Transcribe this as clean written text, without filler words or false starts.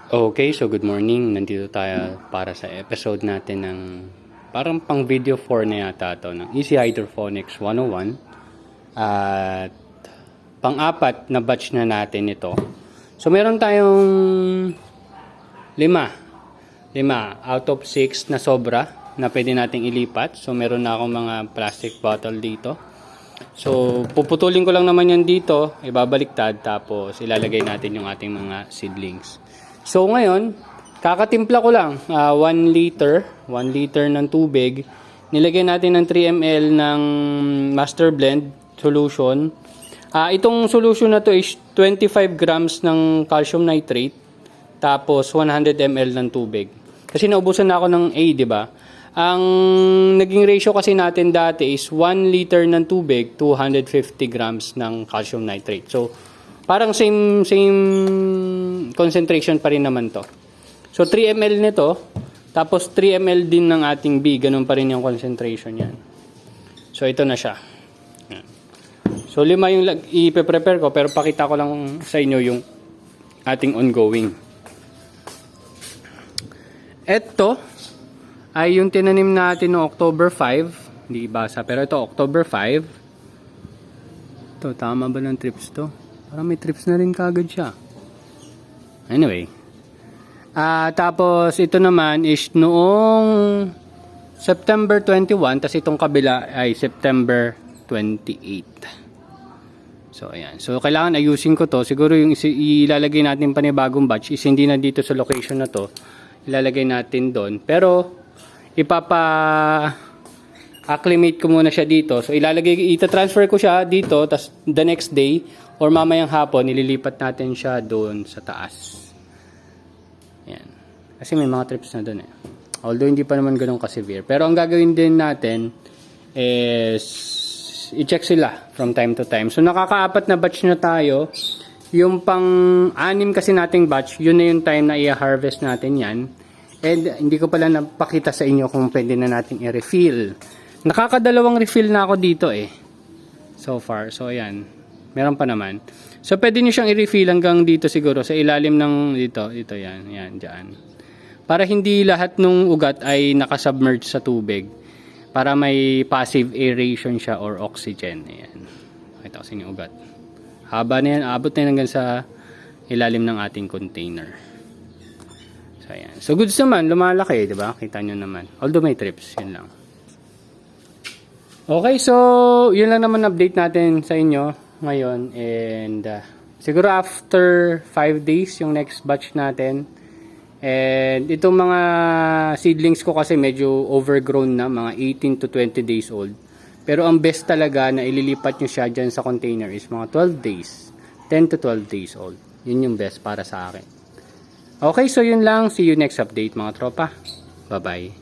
Okay, so good morning. Nandito tayo para sa episode natin ng parang pang video 4 na yata to ng Easy Hydroponics 101. At pang-apat na batch na natin ito. So meron tayong lima out of 6 na sobra na pwede nating ilipat. So meron na akong mga plastic bottle dito. So puputulin ko lang naman yan dito, ibabaliktad, tapos ilalagay natin yung ating mga seedlings. So ngayon, kakatimpla ko lang 1 liter ng tubig. Nilagay natin ng 3 ml ng Master Blend solution. Itong solution na to is 25 grams ng calcium nitrate tapos 100 ml ng tubig. Kasi naubusan na ako ng A, di ba? Ang naging ratio kasi natin dati is 1 liter ng tubig, 250 grams ng calcium nitrate. So parang same concentration pa rin naman to. So 3 ml nito, tapos 3 ml din ng ating B, ganun pa rin yung concentration yan. So ito na siya. So 5 yung i-prepare ko, pero pakita ko lang sa inyo yung ating ongoing. Ito ay yung tinanim natin noong October 5. Hindi basa, pero ito October 5. Ito, tama ba ng trips to? Parang may trips na rin kagad siya. Anyway. Tapos ito naman is noong September 21. Tapos itong kabila ay September 28. So ayan. So kailangan ayusin ko to. Siguro yung ilalagay natin panibagong batch is hindi na dito sa location na to. Ilalagay natin doon. Pero acclimate ko muna siya dito. So ita-transfer ko siya dito. Tapos the next day or mamayang hapon, nililipat natin siya doon sa taas. Yan. Kasi may mga trips na doon eh. Although hindi pa naman ganun ka-severe. Pero ang gagawin din natin is i-check sila from time to time. So nakaka-4 na batch na tayo. Yung pang-6 kasi nating batch, yun na yung time na i-harvest natin yan. And hindi ko pala napakita sa inyo kung pwede na nating i-refill. Nakakadalawang refill na ako dito eh. So far. So ayan. Meron pa naman. So pwede niyo siyang i-refill hanggang dito siguro sa ilalim ng dito yan diyan. Para hindi lahat ng ugat ay nakasubmerge sa tubig. Para may passive aeration siya or oxygen. Ayan. Pakita ko sa inyo ugat. Haba na yan, abot na yan hanggang sa ilalim ng ating container. So ayan. So goods naman, lumalaki, 'di ba? Kita niyo naman. Although may trips, yun lang. Okay, so yun lang naman update natin sa inyo ngayon, and siguro after 5 days yung next batch natin. And itong mga seedlings ko kasi medyo overgrown na, mga 18 to 20 days old. Pero ang best talaga na ililipat nyo siya dyan sa container is mga 12 days, 10 to 12 days old. Yun yung best para sa akin. Okay, so yun lang. See you next update mga tropa. Bye bye.